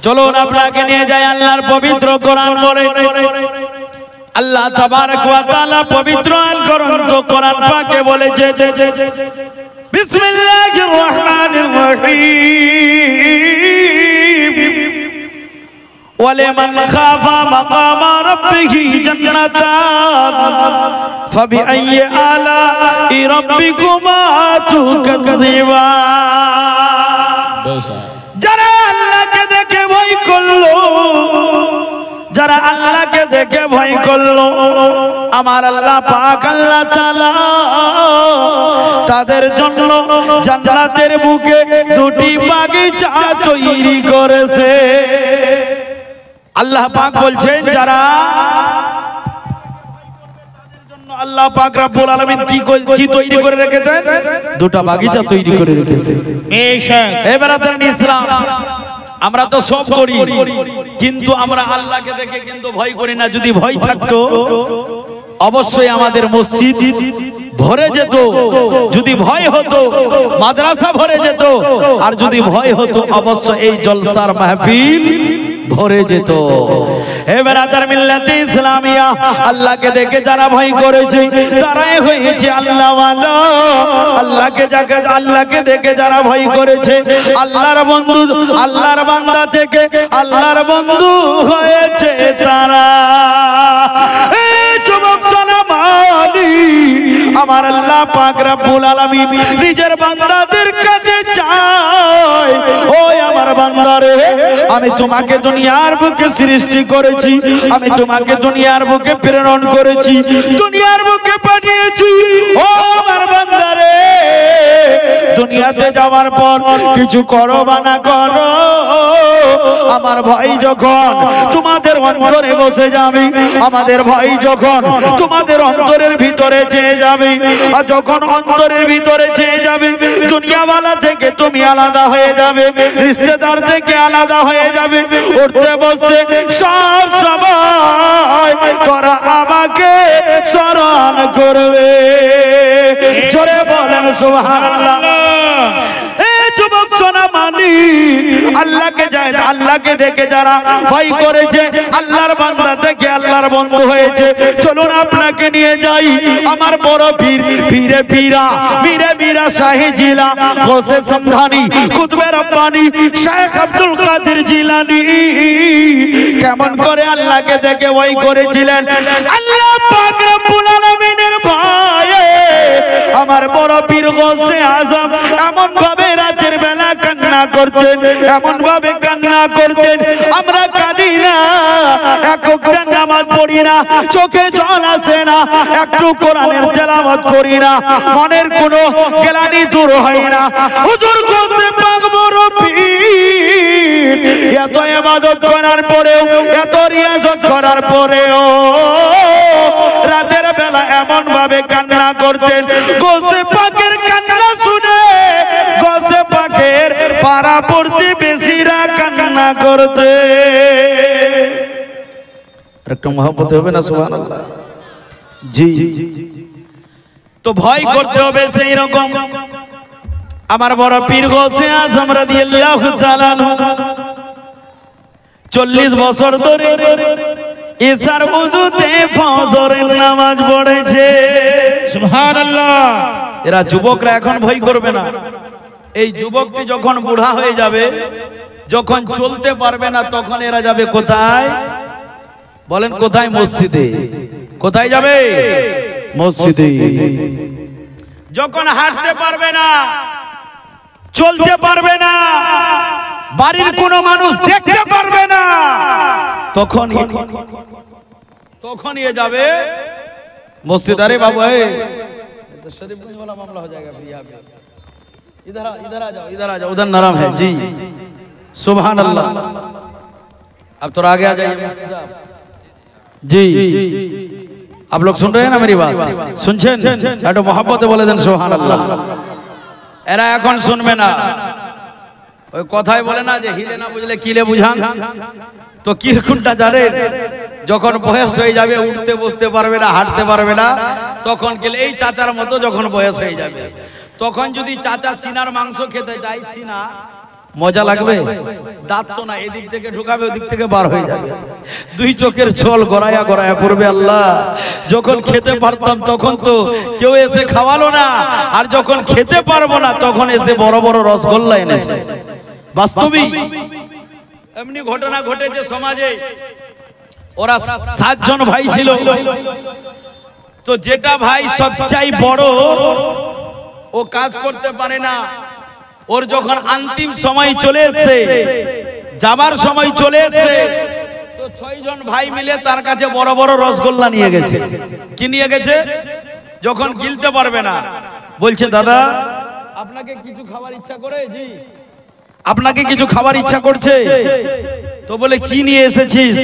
চলুন আপনাকে নিয়ে যাই আল্লাহর পবিত্র কোরআন বলে। আল্লাহ তাবারক ওয়া তাআলা পবিত্র আল কোরআন পাকে বলেছে, বিসমিল্লাহির রহমানির রহিম, ওয়ালিমান খাফা মাকামা রাব্বিহি জান্নাতান ফাবিআইয়ি আলা'i রাব্বিকুমা তুকাযযিবান। যারা আল্লাহকে দেখে ভয় করলো, যারা আল্লাহকে দেখে ভয় করলো, আমার আল্লাহ পাক আল্লাহ তাআলা তাদের জন্য জান্নাতের বুকে দুটি বাগিচা তৈরি করেছে। আল্লাহ পাক বলছেন, যারা আল্লাহ পাক রব্বুল আলামিন কি তৈরি করে রেখেছেন? দুটো বাগিচা তৈরি করে রেখেছেন। হে ব্রাদার ইসলাম, আমরা তো সব করি, কিন্তু আমরা আল্লাহকে দেখে কিন্তু ভয় করি না। যদি ভয় থাকতো অবশ্যই আমাদের মসজিদ ভরে যেত, যদি ভয় হতো মাদ্রাসা ভরে যেত, আর যদি ভয় হতো অবশ্যই এই জলসার মাহফিল ভরে যেত। হে ব্রাদার মিল্লাতে ইসলামিয়া, আল্লাহকে দেখে যারা ভয় করেছে তারাই হয়েছে আল্লাহওয়ালা। আল্লাহকে দেখে যারা ভয় করেছে আল্লাহর বন্ধু, আল্লাহর বান্দা থেকে আল্লাহর বন্ধু হয়েছে তারা। যুবক সোনামানি, আমার আল্লাহ পাক রব্বুল আলামিন নিজের বান্দাদের কাছে চায়, ওই আমার বান্দারে, আমি তোমাকে দুনিয়ার বুকে সৃষ্টি করেছি, আমি তোমাকে দুনিয়ার বুকে প্রেরণ করেছি, দুনিয়ার বুকে পাঠিয়েছি। ও আমার বান্দারে, দুনিয়াতে যাওয়ার পর কিছু করো বা না করো, আমার ভাই যখন তোমাদের অন্তরে বসে যাবে, আমাদের ভাই যখন তোমাদের অন্তরের ভিতরে চেয়ে যাবে, আর যখন অন্তরের ভিতরে চেয়ে যাবে, দুনিয়াওয়ালা থেকে তুমি আলাদা হয়ে যাবে, রিশতেদার থেকে আলাদা হয়ে যাবে, উঠতে বসতে সব সময় তোরা আমাকে স্মরণ করবে। জোরে বলেন সুবহানাল্লাহ। যুবক সোনামানি, আল্লাহকে দেখে যারা ভয় করেছে আল্লাহর বান্দা থেকে আল্লাহর বন্ধু হয়েছে, চলুন আপনাকে নিয়ে যাই আমার বড় পীর, পীরে পীরা, মীরে মীরা শাহী জিলা গৌসে সমধানী কুতবে রব্বানী শেখ আব্দুল কাদের জিলানী কেমন করে আল্লাহকে দেখে ভয় করেছিলেন। আল্লাহ পাক রব্বুল আলামিনের ভয়ে আমার বড় পীর গৌসে আজম এমন ভাবে রাতের বেলা কান্না করতেন, এমন ভাবে কান্না করতেন, আমরা কাঁদি না, এক ওয়াক্ত নামাজ পড়ি না, চোখে জল আসে না, একটু কোরআনের তেলাওয়াত করি না, মনের কোনো গ্লানি দূর হয় না। হুজুর গৌসে পাক বড় পীর এত ইবাদত করার পরেও, এত রিয়াজত করার পরেও রাতের বেলা এমন ভাবে কান্না করতেন, গৌসে পাকের কান্না শুনে গৌসে পাকের পাড়া প্রতিবেশীরা কান্না করতে। একটু মহব্বত হবে না সুবহানাল্লাহ? জি, তো ভয় করতে হবে সেই রকম। আমার বড় পীর গৌসে আজম রাদিয়াল্লাহু তাআলা 40 বছর ধরে ইশার ওযুতে ফজরের নামাজ পড়েছে। সুবহানাল্লাহ। এরা যুবকরা এখন ভয় করবে না। এই যুবকটি যখন বুড়া হয়ে যাবে, যখন চলতে পারবে না, তখন এরা যাবে কোথায় বলেন? কোথায়? মসজিদে। কোথায় যাবে? মসজিদে। যখন হাঁটতে পারবে না, চলতে পারবে না, বাড়ির কোনো মানুষ দেখতে পারবে না, তখন এ যাবে মসজিদ। আরে বাবু, शरीफ वाला मामला हो जाएगा फिर यहाँ पे। इधर आ जाओ, इधर आ जाओ, उधर नरम है जी। सुभान अल्लाह। अब थोड़ा आगे आ जाइए जी। आप लोग सुन रहे हैं ना मेरी बात? सुनছেন? একটু মহব্বতে বলে দেন সুবহানাল্লাহ। এরা এখন শুনবে না। ওই কথাই বলে না যে হিলে না বুঝলে কিলে বুঝান। তো কিরকমটা জানেন? যখন বয়স হয়ে যাবে, উঠতে বসতে পারবে না, হাঁটতে পারবে না, তখন গেলে এই চাচার মতো যখন বয়স হয়ে যাবে, তখন যদি চাচা সিনার মাংস খেতে যায়, সিনা মজা লাগবে? দাঁত তো না, এদিক থেকে ঢোকাবে ওদিক থেকে বার হয়ে যাবে, দুই চোখের ছল গড়ায়া গড়ায়া পড়বে। আল্লাহ, যখন খেতে পারতাম তখন তো কেউ এসে খাওয়ালো না, আর যখন খেতে পারবো না তখন এসে বড় বড় রসগোল্লা এনেছে। বাস্তবিক এমনি ঘটনা ঘটেছে সমাজে। ওরা 7 জন ভাই ছিল, তো যেটা ভাই সবচাই বড় ও কাজ করতে পারে না, ওর যখন অন্তিম সময় চলে এসেছে, যাবার সময় চলে এসেছে, তো 6 জন ভাই মিলে তার কাছে বড় বড় রসগোল্লা নিয়ে গেছে। কি নিয়ে গেছে? যখন গিলতে পারবে না, বলছে দাদা আপনাকে কিছু খাবার ইচ্ছা করে? জি। আপনাকে কিছু খাবার ইচ্ছা করছে? তো বলে কি নিয়ে এসেছিস?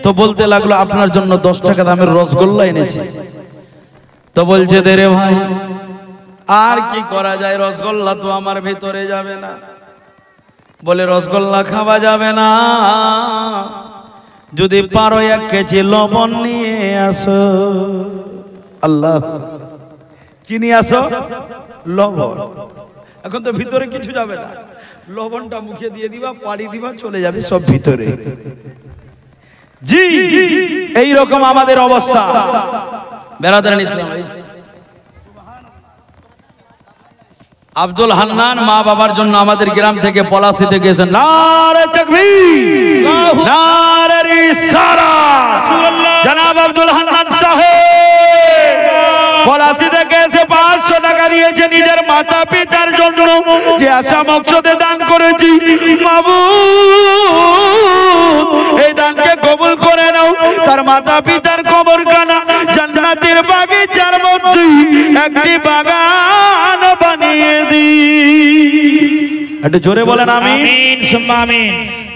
তো বলতে লাগলো আপনার জন্য 10 টাকা দামের রসগোল্লা এনেছি। তো বলছে দে রে ভাই, আর কি করা যায়, রসগোল্লা তো আমার ভিতরে যাবে না। বলে রসগোল্লা খাওয়া যাবে না, যদি পারো 1 কেজি লবণ নিয়ে আসো। আল্লাহ, কি নিয়ে আসো? লবণ। এখন তো ভিতরে কিছু যাবে না, লবণটা মুখে দিয়ে দিবা, পাড়ি দিবা, চলে যাবে সব ভিতরে। জি, এই রকম আমাদের অবস্থা। বেরাদারান ইসলাম, আব্দুল হান্নান মা বাবার জন্য আমাদের গ্রাম থেকে পলাশিতে গেছেন। নারে তাকবীর, নারে রিসালাত। জনাব আব্দুল হান্নান সাহেব পলাশি থেকে এসে 500 টাকা দিয়েছে নিজের মাতা পিতার জন্য, যে আশা মকসদে দান করেছি। মাবুদ, এই দানকে কবুল করে নাও। তার মাতা পিতার কবরখানা জান্নাতের বাগিচার মধ্যে একটি বাগান বানিয়ে দি। একটু জোরে বলেন আমিন। আমিন।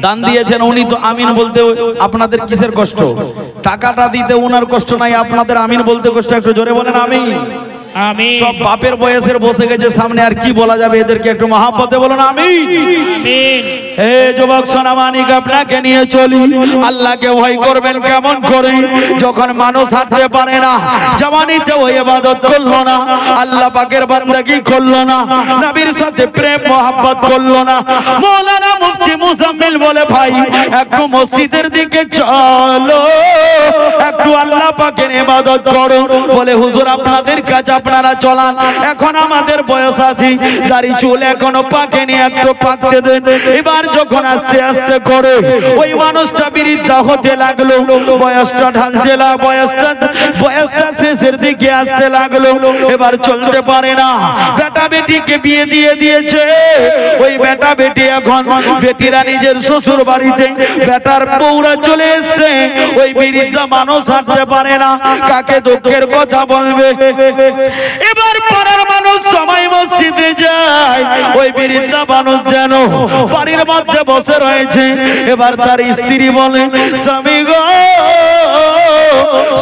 দান দিয়েছেন উনি, তো আমিন বলতে আপনাদের কিসের কষ্ট? টাকাটা দিতে উনার কষ্ট নাই, আপনাদের আমিন বলতে কষ্ট। একটু জোরে বলেন আমিন। আমিন। সব বাপের বয়সের বসে গেছে সামনে, আর কি বলা যাবে এদেরকে? একটু মহাব্বতে বলুন আমিন। আমিন। হে যুবক সোনামানিক, আপনাকে নিয়ে চলি। আল্লাহকে ভয় করবেন কেমন করে, যখন মানুষ হাঁটতে পারে না, জওয়ানিতে ওই ইবাদত করলো না, আল্লাহ পাকের বান্দাগি করলো না, নবীর সাথে প্রেম মোহাব্বত করলো না। মাওলানা মুফতি মুজাম্মিল বলে ভাই একটু মসজিদের দিকে চলো, একটু আল্লাহ পাকের ইবাদত করো। বলে হুজুর আপনাদের কাছে আপনারা চলান, এখন আমাদের বয়স আছে, দাড়ি চুল এখনো পাকেনি, একটু পাকতে দেন। এবার যখন আস্তে আস্তে করে ওই মানুষটা বৃদ্ধা হতে লাগলো, বয়সটা ঢালতে লাগলো, বয়সটা শেষের দিকে আসতে লাগলো, এবার চলতে পারে না। বেটা বেটিকে বিয়ে দিয়ে দিয়েছে, ওই বেটা বেটি এখন বেটিরা নিজের শ্বশুর বাড়িতে, বেটার বউরা চলে এসছে, ওই বৃদ্ধা মানুষ হাঁটতে পারে না, কাকে দুঃখের কথা বলবে? এবার পাড়ার মানুষ সবাই মসজিদে যায়, ওই বৃদ্ধা মানুষ যেন বাড়ির মধ্যে বসে রয়েছে। এবার তার স্ত্রী বলে স্বামী গো,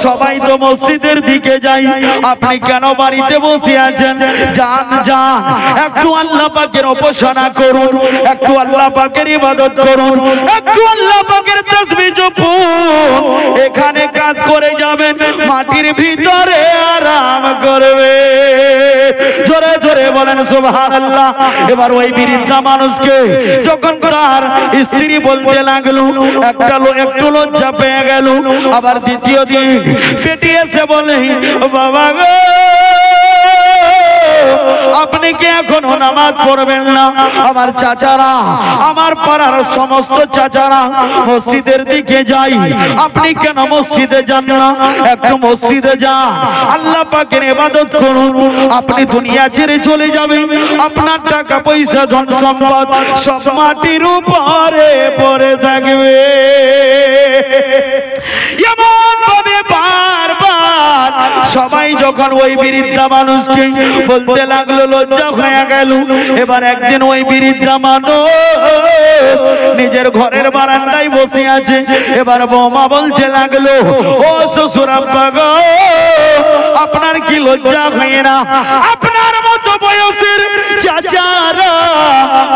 সবাই তো মসজিদের দিকে যাই, আপনি কেন বাড়িতে বসে আছেন? যান যান, একটু আল্লাহ পাকের উপাসনা করুন, একটু আল্লাহ পাকের ইবাদত করুন, একটু আল্লাহ পাকের তাসবিহ জপুন। এখানে কাজ করে যাবেন, মাটির ভিতরে আরাম করবে। জোরে জোরে বলেন সুবহানাল্লাহ। এবার ওই বৃদ্ধা মানুষকে যখন তার স্ত্রী বলতে লাগলো, একটু লজ্জা পেয়ে গেল। আবার দ্বিতীয় দিন বেটি এসে বলে বাবা গো, আপনি কি এখনো নামাজ পড়বেন না? আমার চাচারা, আমার পাড়ার সমস্ত চাচারা মসজিদের দিকে যাই, আপনি কেন মসজিদে যান না? একটু মসজিদে যান, আল্লাহ পাকের ইবাদত করুন। আপনি দুনিয়া ছেড়ে চলে যাবেন, আপনার টাকা পয়সা ধন সম্পদ সব মাটির উপরে পড়ে থাকবে। এমন ভাবে বারবার সবাই যখন ওই বৃদ্ধা মানুষকে বলতে লাগলো, লজ্জা হয়ে গেল। এবার একদিন ওই বৃদ্ধা মানুষ নিজের ঘরের বারান্দায় বসে আছে। এবার বৌমা বলতে লাগলো, ও শ্বশুর আব্বা গো, আপনার কি লজ্জা হয় না? আপনার মতো বয়সের চাচারা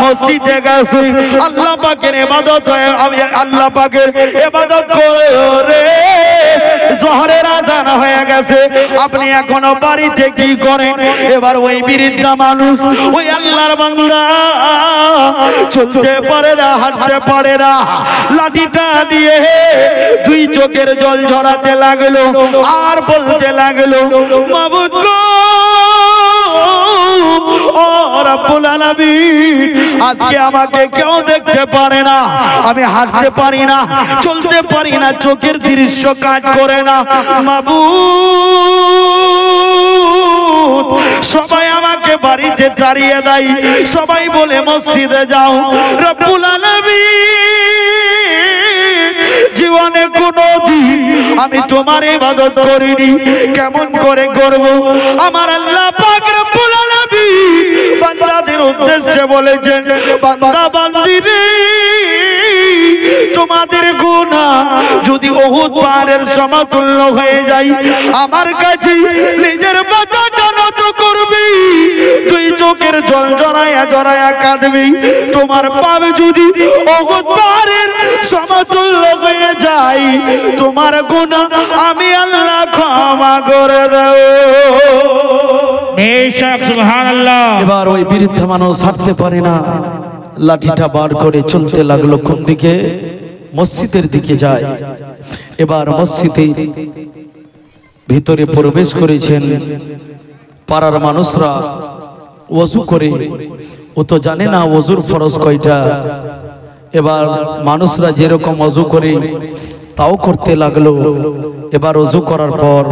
মসজিদে গেছে, আল্লাহ পাকের ইবাদত হয়, আল্লাহ পাকের ইবাদত করে জোহরের আজান হয়ে গেছে, আপনি এখনো বাড়িতে কি করেন? এবার ওই বৃদ্ধা মানুষ, ওই আল্লাহর বান্দা চলতে পারে না, হাঁটতে পারে না, লাঠিটা দিয়ে দুই চোখের জল ঝরাতে লাগলো আর বলতে লাগলো, মাবুদ গো, ও রব্বুল আলামিন, আজকে আমাকে কেউ দেখতে পারে না, আমি হাঁটতে পারি না, চলতে পারি না, চোখের দৃশ্য কাজ করে না, মাবুদ সবাই আমাকে বাড়িতে তাড়িয়ে দেয়, সবাই বলে মসজিদে যাও। রব্বুল আলামিন, জীবনে কোনদিন আমি তোমার ইবাদত করিনি, কেমন করে করব? আমার আল্লাহ পাক রব্বুল আলামিন বান্দাদের উদ্দেশ্যে বলেছেন, বান্দা বান্দিরে, তোমাদের গুনাহ যদি উহুদ পাহাড়ের সমতুল্য হয়ে যায়, আমার কাছে নিজের মাথাটা নত করবি, তুই চোখের জল জড়ায়া জড়ায়া কাঁদবি, তোমার পাপ যদি উহুদ পাহাড়ের সমতুল্য হয়ে যায়, তোমার গুনাহ আমি আল্লাহ ক্ষমা করে দেব। সুবহানাল্লাহ। এবার ওই বৃদ্ধ মানুষ হাঁটতে পারে না, লাঠিটা বার করে চলতে লাগলো কোন দিকে? মসজিদের দিকে যায়। এবার মসজিদের ভিতরে প্রবেশ করেছেন, পাড়ার মানুষরা ওযু করে, ও তো জানে না ওযুর ফরজ কয়টা। এবার মানুষরা যেরকম ওযু করে তাও করতে লাগলো। এবার ওযু করার পর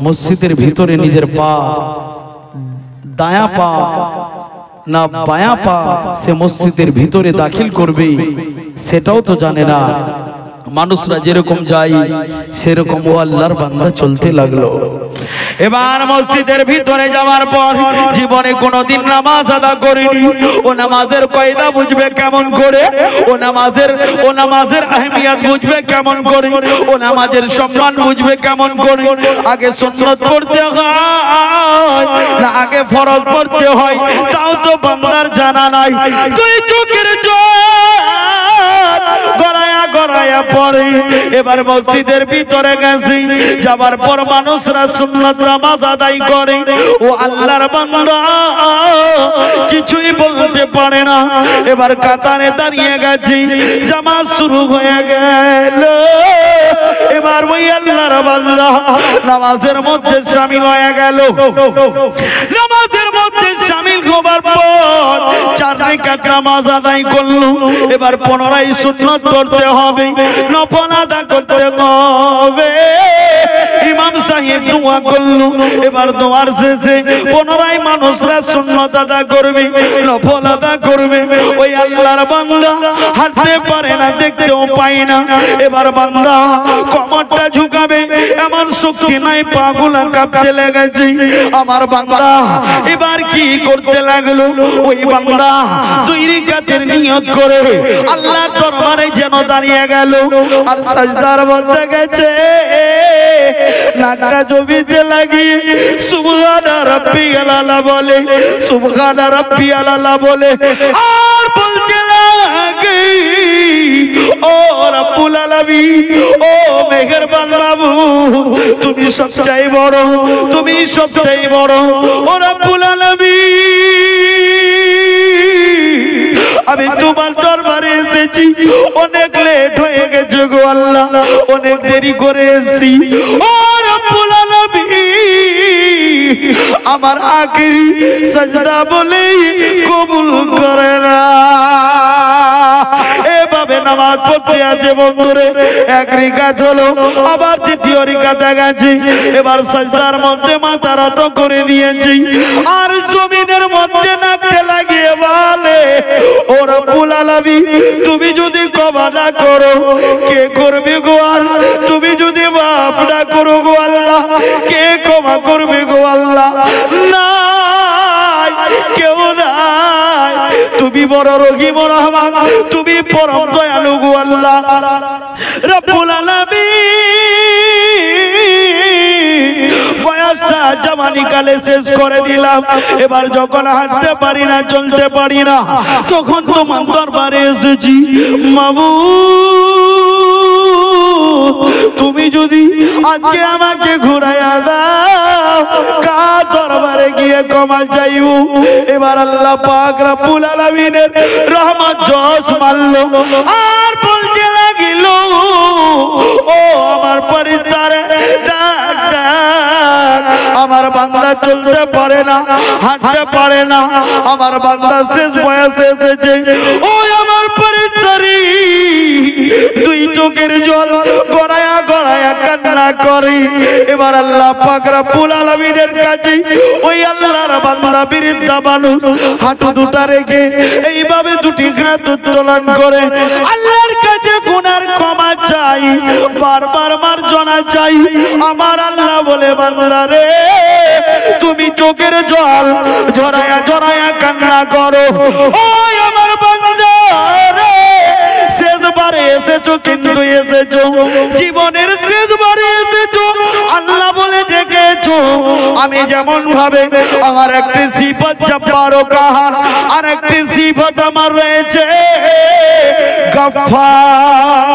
মসজিদের ভিতরে নিজের পা, দায়া পা না বায়া পা সে মসজিদের ভিতরে দাখিল করবে সেটাও তো জানে না। মানুষরা যেরকম যায় সেরকম ও আল্লাহর বান্দা চলতে লাগলো। এবার মসজিদের ভিতরে যাওয়ার পর জীবনে কোনোদিন নামাজ আদা করেনি, ও নামাজের কয়দা বুঝবে কেমন করে, ও নামাজের আহমিয়ত বুঝবে কেমন করে, ও নামাজের সম্মান বুঝবে কেমন করে। আগে সুন্নত পড়তে হয় না আগে ফরজ পড়তে হয়, তাও তো বান্দার জানা নাই। তুই চোখের জল গড়ায়া গড়ায়া পড়ে। এবার মসজিদের ভিতরে গেছি, যাবার পর মানুষরা সুন্নত নামাজ আদায় করে, ও আল্লাহর বান্দা কিছুই বলতে পারে না। এবার কাতারে দাঁড়িয়ে গেছি, জামাত শুরু হয়ে গেল। এবার ওই আল্লাহর বান্দা নামাজের মধ্যে শামিল হয়ে গেল। নামাজের মধ্যে শামিল হবার পর 4 রাকাত নামাজ আদায় করলো। এবার পুনরায় সুন্নত পড়তে হবে, নফল আদা করতে হবে। ইমাম সাহেব দোয়া করলো। এবার দোয়ার শেষে পুনরায় মানুষরা সুন্নত আদা করবে, নফল আদা করবে। ওই আল্লাহর বান্দা হাঁটতে পারে না, দেখতেও পায় না। এবার বান্দা কোমরটা ঝুঁকাবে, এমন শক্তি নাই, পাগুলা কাঁপতে লেগেছে। আমার বান্দা এবার কি করতে লাগলো? ওই বান্দা 2 রাকাতের নিয়ত করে আল্লাহর দরবারে যেন দাঁড়িয়ে গেল আর সাজদার মধ্যে গেছে, নাকটা জমিতে লাগিয়ে সুবহানা রাব্বিয়াল আলা বলে, সুবহানা রাব্বিয়াল আলা বলে আর বলতে লাগে, ও রব্বুল আলামিন, ও মেহেরবান বাবু, তুমি সবচেয়ে বড়, তুমি সবচেয়ে বড়, ও রব্বুল আলামিন, আমি তোমার দরবারে এসেছি, অনেক লেট হয়ে গেছে গো আল্লাহ, অনেক দেরি করে এসেছি, ও রব্বুল আলামিন, আমার আখিরি সাজদা বলে কবুল করে না। এভাবে নামাজ পড়তে আছে বন্ধুরে, 1 রাকাত হলো, আবার 2য় রাকাতে গেছি। এবার সাজদার মধ্যে মাথা নত করে দিয়েছি আর জমিনের মধ্যে নাকতে লাগিয়ে বলে, ও রব্বুল আলামিন, তুমি যদি ক্ষমা না করো কে করবে গো আল্লাহ? তুমি যদি মাফ না করো গো আল্লাহ, কে ক্ষমা করবে গো আল্লাহ? নাই, কেউ নাই। তুমি বড় রহিম রহমান, তুমি পরম দয়ালু গো আল্লাহ রব্বুল আলামিন। বয়সটা জওয়ানি কালে শেষ করে দিলাম, এবার যখন হাঁটতে পারি না, চলতে পারি না, তখন তোমার দরবারে এসেছি। মাবুদ, তুমি যদি আজকে আমাকে ঘুরাইয়া দাও কার দরবারে গিয়ে ক্ষমা চাইব। এবার আল্লাহ পাক রব্বুল আলামিনের রহমত জোশ মারলো আর বলতে লাগিল, ও আমার পরিস্তারে ডাক ডাক, আমার বান্দা চলতে পারে না, হাঁটতে পারে না, আমার বান্দা শেষ বয়সে এসেছে। ও আমার পরিস্তারি দুই চোখের জল গড়ায়া গড়ায়া কান্না করে। এবার আল্লাহ পাক রব্বুল আলামিনের কাছে ওই আল্লাহর বান্দা বৃদ্ধা মানুষ হাঁটু দুটা রেখে এইভাবে দুটি হাত উত্তোলন করে আল্লাহর কাছে গুনার ক্ষমা চাই, বারবার মার্জনা চাই। আমার আল্লাহ বলে, বান্দা রে তুমি চোখের জল ঝরায়া ঝরায়া কান্না করো। ওই আমার বান্দা রে শেষবারে এসেছো, কিন্তু এসেছো জীবনের শেষবারে এসেছো, আল্লাহ বলে ডেকেছো। আমি যেমন ভাবে আমার একটি সিফত জব্বারো কাহার, আর একটি সিফত আমার রয়েছে গফফার,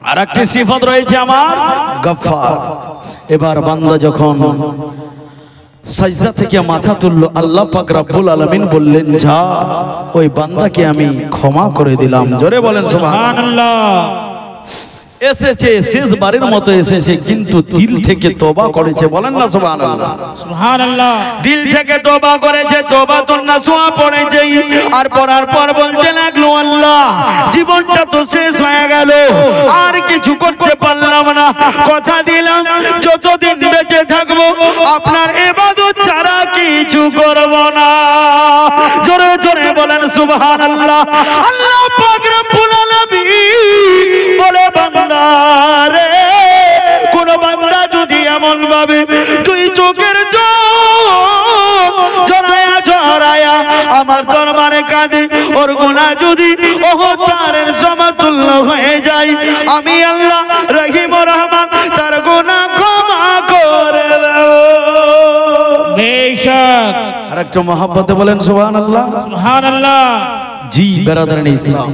আর একটি সিফত রয়েছে আমার গফফার। এবার বান্দা যখন সাজদা থেকে মাথা তুললো, আল্লাহ পাক রব্বুল আলামিন বললেন, যা ওই বান্দাকে আমি ক্ষমা করে দিলাম। জোরে বলেন সুবহানাল্লাহ। এসেছে শেষবারের মতো এসেছে, কিন্তু দিল থেকে তওবা করেছে। বলেন না সুবহানাল্লাহ। সুবহানাল্লাহ। দিল থেকে তওবা করেছে, তওবাতুন নাসুহা পড়েছে। আর পড়ার পর বলতে লাগলো, আল্লাহ জীবনটা তো শেষ হয়ে গেল, আর কিছু করতে পারলাম না, কথা দিলাম যতদিন বেঁচে থাকবো আপনার ইবাদত ছাড়া কিছু করব না। জোরে জোরে বলেন সুবহানাল্লাহ। আল্লাহ পাক রব্বুল আলামিন বলে, বান্দা রে কোন বান্দা যদি এমন ভাবে তুই চোখের জল ঝরায়া ঝরায়া আমার দরবারে কাঁদে, ওর গুনাহ যদি ওহদ পাহাড়ের সমতুল্য হয়ে যায়, আমি আল্লাহ রহিম ও রহমান তার গুনাহ ক্ষমা করে দেব। বেশক। আর একটু মহব্বতে বলেন সুবহানাল্লাহ। সুবহানাল্লাহ। জি বেরাদারান ইসলাম,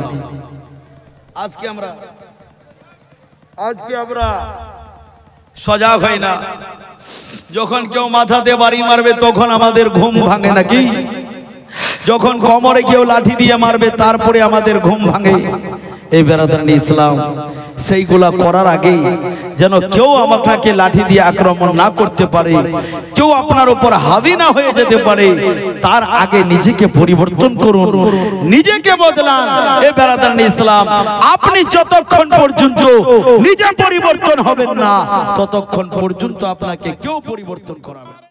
আজকে আমরা সজাগ হই না। যখন কেউ মাথাতে বাড়ি মারবে তখন আমাদের ঘুম ভাঙে নাকি? যখন কোমরে কেউ লাঠি দিয়ে মারবে তারপরে আমাদের ঘুম ভাঙে। এই বেরাদারান ইসলাম, সেইগুলা করার আগে যেন কেউ আপনাকে লাঠি দিয়ে আক্রমণ না করতে পারে, কেউ আপনার উপর হাবি না হয়ে যেতে পারে, তার আগে নিজেকে পরিবর্তন করুন, নিজেকে বদলান। এ বেরাদারান ইসলাম, আপনি যতক্ষণ পর্যন্ত নিজে পরিবর্তন হবেন না ততক্ষণ পর্যন্ত আপনাকে কেউ পরিবর্তন করাবে না।